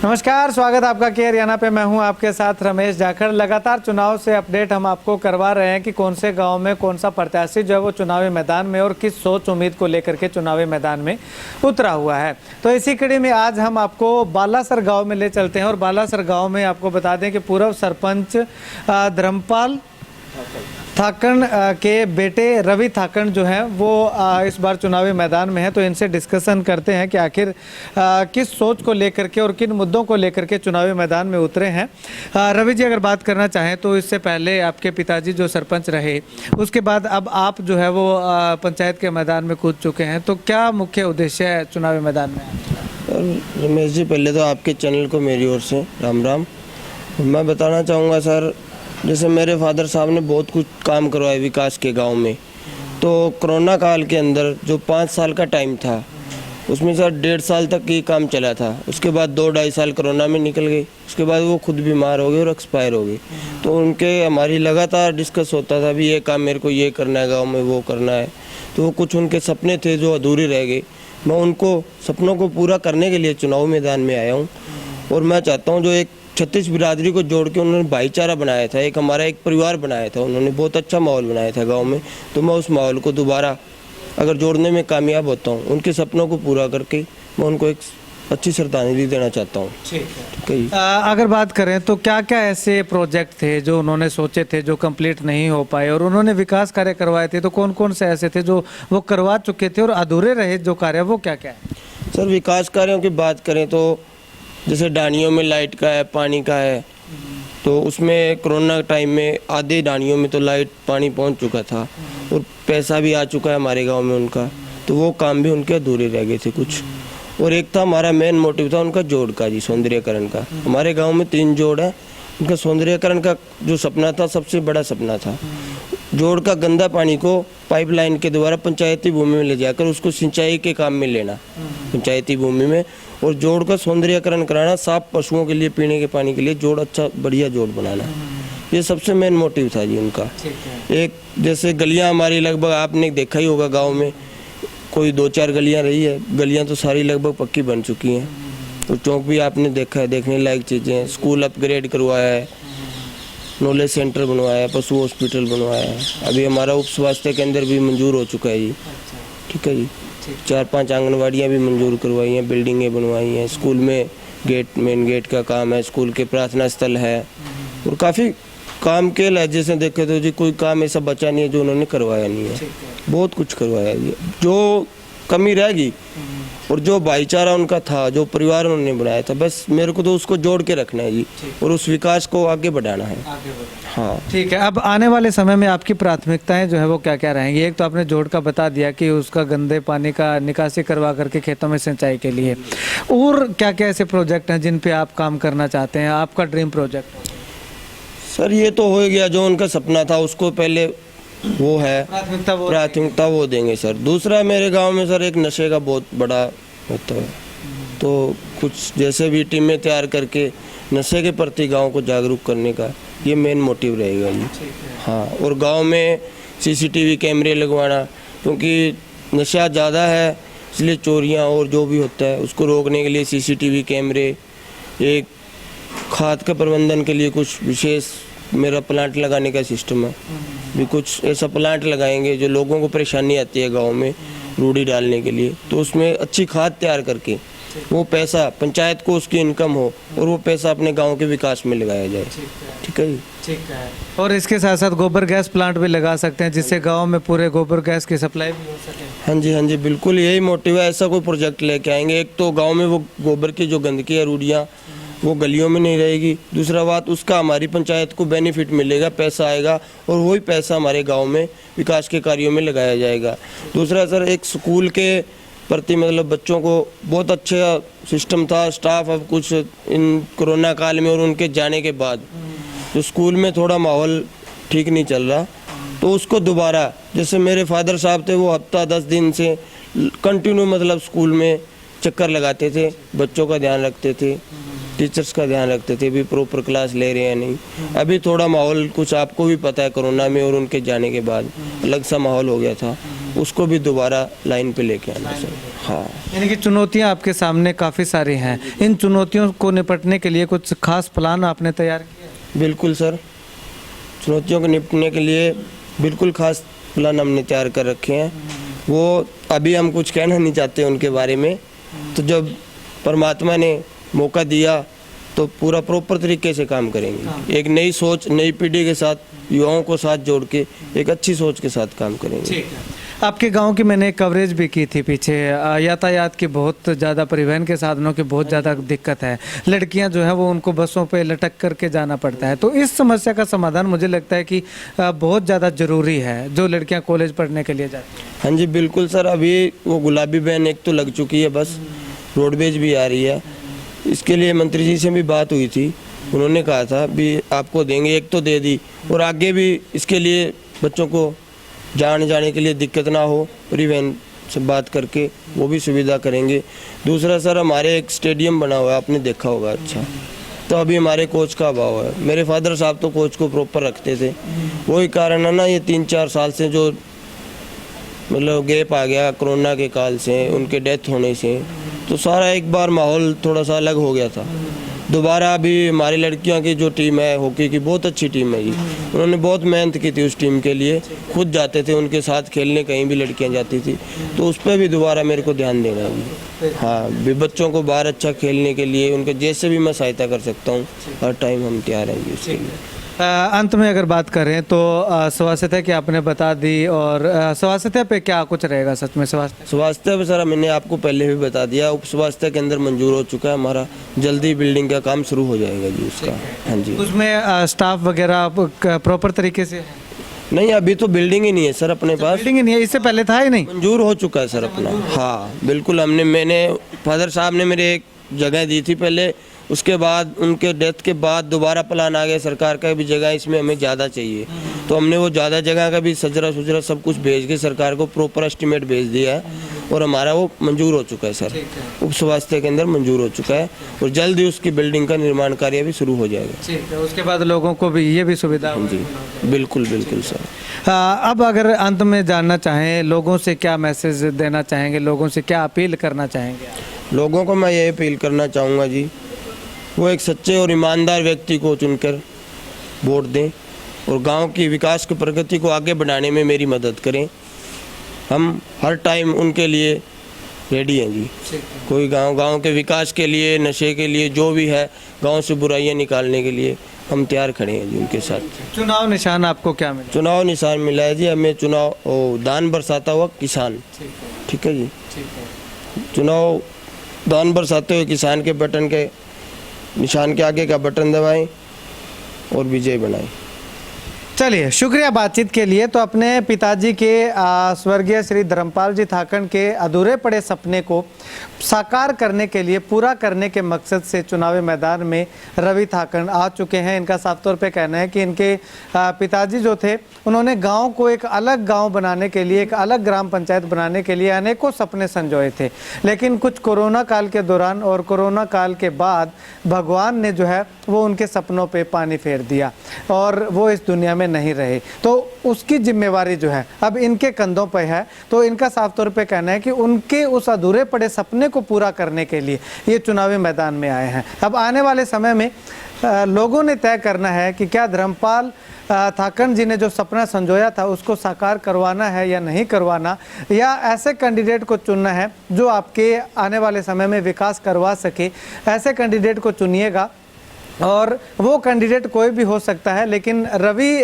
नमस्कार, स्वागत है आपका के हरियाणा पे। मैं हूं आपके साथ रमेश जाखड़। लगातार चुनाव से अपडेट हम आपको करवा रहे हैं कि कौन से गांव में कौन सा प्रत्याशी जो है वो चुनावी मैदान में और किस सोच उम्मीद को लेकर के चुनावी मैदान में उतरा हुआ है। तो इसी कड़ी में आज हम आपको बालासर गाँव में ले चलते हैं और बालासर गाँव में आपको बता दें कि पूर्व सरपंच धर्मपाल थाकण के बेटे रवि थाकण जो हैं वो इस बार चुनावी मैदान में हैं। तो इनसे डिस्कशन करते हैं कि आखिर किस सोच को लेकर के और किन मुद्दों को लेकर के चुनावी मैदान में उतरे हैं। रवि जी, अगर बात करना चाहें तो इससे पहले आपके पिताजी जो सरपंच रहे, उसके बाद अब आप जो है वो पंचायत के मैदान में कूद चुके हैं, तो क्या मुख्य उद्देश्य है चुनावी मैदान में? रमेश जी, पहले तो आपके चैनल को मेरी ओर से राम राम। मैं बताना चाहूँगा सर, जैसे मेरे फादर साहब ने बहुत कुछ काम करवाया विकास के गांव में। तो कोरोना काल के अंदर जो 5 साल का टाइम था उसमें सर 1.5 साल तक ये काम चला था। उसके बाद 2-2.5 साल कोरोना में निकल गए। उसके बाद वो खुद बीमार हो गए और एक्सपायर हो गए। तो उनके हमारी लगातार डिस्कस होता था, भी ये काम मेरे को ये करना है, गाँव में वो करना है। तो वो कुछ उनके सपने थे जो अधूरे रह गए। मैं उनको सपनों को पूरा करने के लिए चुनाव मैदान में आया हूँ। और मैं चाहता हूँ जो एक छत्तीस बिरादरी को जोड़ के उन्होंने भाईचारा बनाया था, एक हमारा एक परिवार बनाया था, उन्होंने बहुत अच्छा माहौल बनाया था गांव में। तो मैं उस माहौल को दोबारा अगर जोड़ने में कामयाब होता हूं, उनके सपनों को पूरा करके मैं उनको एक अच्छी श्रद्धांजलि देना चाहता हूं। ठीक है। अगर बात करें तो क्या क्या ऐसे प्रोजेक्ट थे जो उन्होंने सोचे थे जो कंप्लीट नहीं हो पाए, और उन्होंने विकास कार्य करवाए थे तो कौन कौन से ऐसे थे जो वो करवा चुके थे, और अधूरे रहे जो कार्य वो क्या क्या है? सर, विकास कार्यों की बात करें तो जैसे डानियों में लाइट का है, पानी का है। तो उसमें कोरोना टाइम में आधे डानियों में तो लाइट पानी पहुंच चुका था और पैसा भी आ चुका है हमारे गांव में उनका। तो वो काम भी उनके अधूरे रह गए थे कुछ। और एक था हमारा मेन मोटिव था उनका जोड़ का जी, सौंदर्यकरण का। हमारे गांव में 3 जोड़ है, उनका सौंदर्यकरण का जो सपना था सबसे बड़ा सपना था। जोड़ का गंदा पानी को पाइपलाइन के द्वारा पंचायती भूमि में ले जाकर उसको सिंचाई के काम में लेना पंचायती भूमि में, और जोड़ का सौंदर्यकरण कराना, साफ पशुओं के लिए पीने के पानी के लिए जोड़ अच्छा बढ़िया जोड़ बनाना। ये सबसे मेन मोटिव था जी उनका। एक जैसे गलियां हमारी लगभग आपने देखा ही होगा गांव में, कोई 2-4 गलियां रही है, गलियां तो सारी लगभग पक्की बन चुकी हैं। तो चौक भी आपने देखा है, देखने लायक चीज़ें हैं। स्कूल अपग्रेड करवाया है, नॉलेज सेंटर बनवाया है, पशु हॉस्पिटल बनवाया है। अभी हमारा उप स्वास्थ्य केंद्र भी मंजूर हो चुका है जी। ठीक है जी। 4-5 आंगनवाड़ियाँ भी मंजूर करवाई हैं, बिल्डिंगें बनवाई हैं। स्कूल में गेट, मेन गेट का काम है, स्कूल के प्रार्थना स्थल है, और काफ़ी काम के लहजे से देखे तो जी कोई काम ऐसा बचा नहीं है जो उन्होंने करवाया नहीं है। बहुत कुछ करवाया जी। जो कमी रहेगी और जो भाईचारा उनका था, जो परिवार उन्होंने बनाया था, बस मेरे को तो उसको जोड़ के रखना है जी, और उस विकास को आगे बढ़ाना है। हाँ, ठीक है। अब आने वाले समय में आपकी प्राथमिकताएं जो है वो क्या क्या रहेंगी? एक तो आपने जोड़ का बता दिया कि उसका गंदे पानी का निकासी करवा करके खेतों में सिंचाई के लिए, और क्या क्या ऐसे प्रोजेक्ट हैं जिन पे आप काम करना चाहते हैं, आपका ड्रीम प्रोजेक्ट? सर, ये तो हो गया जो उनका सपना था, उसको पहले वो है प्राथमिकता वो देंगे सर। दूसरा, मेरे गांव में सर एक नशे का बहुत बड़ा होता है। तो कुछ जैसे भी टीमें तैयार करके नशे के प्रति गांव को जागरूक करने का ये मेन मोटिव रहेगा जी। हाँ, और गांव में सीसीटीवी कैमरे लगवाना, क्योंकि नशा ज़्यादा है इसलिए चोरियां और जो भी होता है उसको रोकने के लिए सीसीटीवी कैमरे। एक खाद के प्रबंधन के लिए कुछ विशेष मेरा प्लांट लगाने का सिस्टम है, भी कुछ ऐसा प्लांट लगाएंगे जो लोगों को परेशानी आती है गांव में रूढ़ी डालने के लिए, तो उसमें अच्छी खाद तैयार करके वो पैसा पंचायत को उसकी इनकम हो और वो पैसा अपने गांव के विकास में लगाया जाए। ठीक है जी। ठीक है। और इसके साथ साथ गोबर गैस प्लांट भी लगा सकते हैं जिससे गांव में पूरे गोबर गैस की सप्लाई भी हो सके। हाँ जी, हाँ जी, बिल्कुल यही मोटिव है। ऐसा कोई प्रोजेक्ट लेके आएंगे। एक तो गाँव में वो गोबर की जो गंदगी है, रूढ़ियाँ, वो गलियों में नहीं रहेगी। दूसरा बात, उसका हमारी पंचायत को बेनिफिट मिलेगा, पैसा आएगा, और वही पैसा हमारे गांव में विकास के कार्यों में लगाया जाएगा। दूसरा सर, एक स्कूल के प्रति मतलब बच्चों को बहुत अच्छा सिस्टम था, स्टाफ। अब कुछ इन कोरोना काल में और उनके जाने के बाद जो स्कूल में थोड़ा माहौल ठीक नहीं चल रहा, तो उसको दोबारा, जैसे मेरे फादर साहब थे वो हफ्ता 10 दिन से कंटिन्यू मतलब स्कूल में चक्कर लगाते थे, बच्चों का ध्यान रखते थे, टीचर्स का ध्यान रखते थे भी प्रॉपर क्लास ले रहे हैं नहीं। अभी थोड़ा माहौल कुछ आपको भी पता है, कोरोना में और उनके जाने के बाद अलग सा माहौल हो गया था। उसको भी दोबारा लाइन पे लेके आना सर। हाँ, यानी कि चुनौतियां आपके सामने काफ़ी सारी हैं। इन चुनौतियों को निपटने के लिए कुछ खास प्लान आपने तैयार किया? बिल्कुल सर, चुनौतियों को निपटने के लिए बिल्कुल खास प्लान हमने तैयार कर रखे हैं। वो अभी हम कुछ कहना नहीं चाहते उनके बारे में, तो जब परमात्मा ने मौका दिया तो पूरा प्रॉपर तरीके से काम करेंगे। एक नई सोच, नई पीढ़ी के साथ, युवाओं को साथ जोड़ के एक अच्छी सोच के साथ काम करेंगे। आपके गांव की मैंने कवरेज भी की थी पीछे। यातायात की बहुत ज़्यादा, परिवहन के साधनों की बहुत ज़्यादा दिक्कत है। लड़कियां जो है वो उनको बसों पे लटक करके जाना पड़ता है। तो इस समस्या का समाधान मुझे लगता है कि बहुत ज़्यादा ज़रूरी है, जो लड़कियां कॉलेज पढ़ने के लिए जाती हैं। हाँ जी बिल्कुल सर, अभी वो गुलाबी बैन एक तो लग चुकी है, बस रोडवेज भी आ रही है। इसके लिए मंत्री जी से भी बात हुई थी, उन्होंने कहा था भी आपको देंगे, एक तो दे दी, और आगे भी इसके लिए बच्चों को जाने के लिए दिक्कत ना हो, परिवहन से बात करके वो भी सुविधा करेंगे। दूसरा सर, हमारे एक स्टेडियम बना हुआ है, आपने देखा होगा, अच्छा, तो अभी हमारे कोच का अभाव है। मेरे फादर साहब तो कोच को प्रॉपर रखते थे, वही कारण है ना, ये 3-4 साल से जो मतलब गैप आ गया कोरोना के काल से, उनके डेथ होने से, तो सारा एक बार माहौल थोड़ा सा अलग हो गया था। दोबारा अभी हमारी लड़कियों की जो टीम है हॉकी की, बहुत अच्छी टीम है जी, उन्होंने बहुत मेहनत की थी उस टीम के लिए, खुद जाते थे उनके साथ खेलने, कहीं भी लड़कियां जाती थी, तो उस पर भी दोबारा मेरे को ध्यान देना है। हाँ, भी बच्चों को बाहर अच्छा खेलने के लिए उनके जैसे भी मैं सहायता कर सकता हूँ, हर टाइम हम तैयार हैं उसके लिए। अंत में अगर बात करें तो स्वास्थ्य की आपने बता दी, और स्वास्थ्य पे क्या कुछ रहेगा सच में? स्वास्थ्य पे सर मैंने आपको पहले भी बता दिया, उप स्वास्थ्य के अंदर मंजूर हो चुका है हमारा, जल्दी बिल्डिंग का काम शुरू हो जाएगा जी उसका। हाँ जी, उसमें स्टाफ वगैरह प्रॉपर तरीके से? नहीं, अभी तो बिल्डिंग ही नहीं है सर अपने पास। बिल्डिंग ही नहीं है, इससे पहले था ही नहीं? मंजूर हो चुका है सर अपना। हाँ बिल्कुल, मैंने फादर साहब ने मेरे एक जगह दी थी पहले, उसके बाद उनके डेथ के बाद दोबारा प्लान आ गया सरकार का भी जगह इसमें हमें ज़्यादा चाहिए, तो हमने वो ज़्यादा जगह का भी सजरा सुजरा सब कुछ भेज के सरकार को प्रॉपर एस्टिमेट भेज दिया है, और हमारा वो मंजूर हो चुका है सर, उप स्वास्थ्य के अंदर मंजूर हो चुका है, और जल्द ही उसकी बिल्डिंग का निर्माण कार्य भी शुरू हो जाएगा। ठीक है, उसके बाद लोगों को भी ये भी सुविधा जी बिल्कुल बिल्कुल सर। अब अगर अंत में जानना चाहें, लोगों से क्या मैसेज देना चाहेंगे, लोगों से क्या अपील करना चाहेंगे? लोगों को मैं ये अपील करना चाहूँगा जी, वो एक सच्चे और ईमानदार व्यक्ति को चुनकर वोट दें, और गांव की विकास की प्रगति को आगे बढ़ाने में मेरी मदद करें। हम हर टाइम उनके लिए रेडी हैं जी। कोई गांव के विकास के लिए, नशे के लिए, जो भी है, गांव से बुराइयां निकालने के लिए हम तैयार खड़े हैं जी उनके साथ। चुनाव निशान आपको क्या मिला? चुनाव निशान मिला है जी हमें, दान बरसाता हुआ किसान। ठीक है जी, चुनाव दान बरसाते हुए किसान के बटन के निशान के आगे का बटन दबाएं और विजय बनाएं। चलिए, शुक्रिया बातचीत के लिए। तो अपने पिताजी के स्वर्गीय श्री धर्मपाल जी थाकन के अधूरे पड़े सपने को साकार करने के लिए, पूरा करने के मकसद से चुनावी मैदान में रवि थाकन आ चुके हैं। इनका साफ तौर पे कहना है कि इनके पिताजी जो थे, उन्होंने गांव को एक अलग गांव बनाने के लिए, एक अलग ग्राम पंचायत बनाने के लिए अनेकों सपने संजोए थे, लेकिन कुछ कोरोना काल के दौरान और कोरोना काल के बाद भगवान ने जो है वो उनके सपनों पे पानी फेर दिया, और वो इस दुनिया में नहीं रहे। तो उसकी जिम्मेवारी जो है अब इनके कंधों पे है। तो इनका साफ तौर पे कहना है कि उनके उस अधूरे पड़े सपने को पूरा करने के लिए ये चुनावी मैदान में आए हैं। अब आने वाले समय में लोगों ने तय करना है कि क्या धर्मपाल थाकन जी ने जो सपना संजोया था उसको साकार करवाना है या नहीं करवाना, या ऐसे कैंडिडेट को चुनना है जो आपके आने वाले समय में विकास करवा सके। ऐसे कैंडिडेट को चुनिएगा, और वो कैंडिडेट कोई भी हो सकता है, लेकिन रवि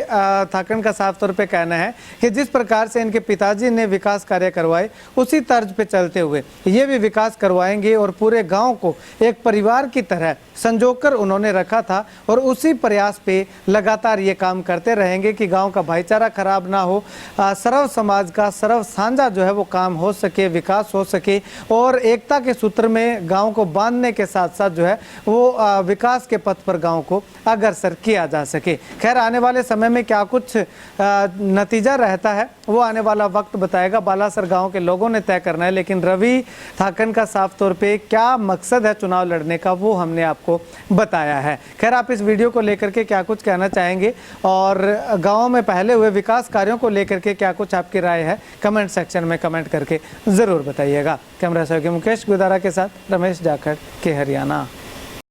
थाकन का साफ तौर पे कहना है कि जिस प्रकार से इनके पिताजी ने विकास कार्य करवाए उसी तर्ज पे चलते हुए ये भी विकास करवाएंगे, और पूरे गांव को एक परिवार की तरह संजोकर उन्होंने रखा था, और उसी प्रयास पे लगातार ये काम करते रहेंगे कि गांव का भाईचारा खराब ना हो, सर्व समाज का सर्व साझा जो है वो काम हो सके, विकास हो सके, और एकता के सूत्र में गाँव को बांधने के साथ साथ जो है वो विकास के पथ पर गांव को अग्रसर किया जा सके। खैर, आने वाले समय में क्या कुछ नतीजा रहता है वो आने वाला वक्त बताएगा, बालासर गांव के लोगों ने तय करना है। लेकिन रवि थाकन का साफ तौर पे क्या मकसद है चुनाव लड़ने का वो हमने आपको बताया है। खैर, आप इस वीडियो को लेकर के क्या कुछ कहना चाहेंगे और गाँव में पहले हुए विकास कार्यों को लेकर के क्या कुछ आपकी राय है, कमेंट सेक्शन में कमेंट करके ज़रूर बताइएगा। कैमरा सहयोगी मुकेश गुदारा के साथ रमेश जाखड़ के हरियाणा।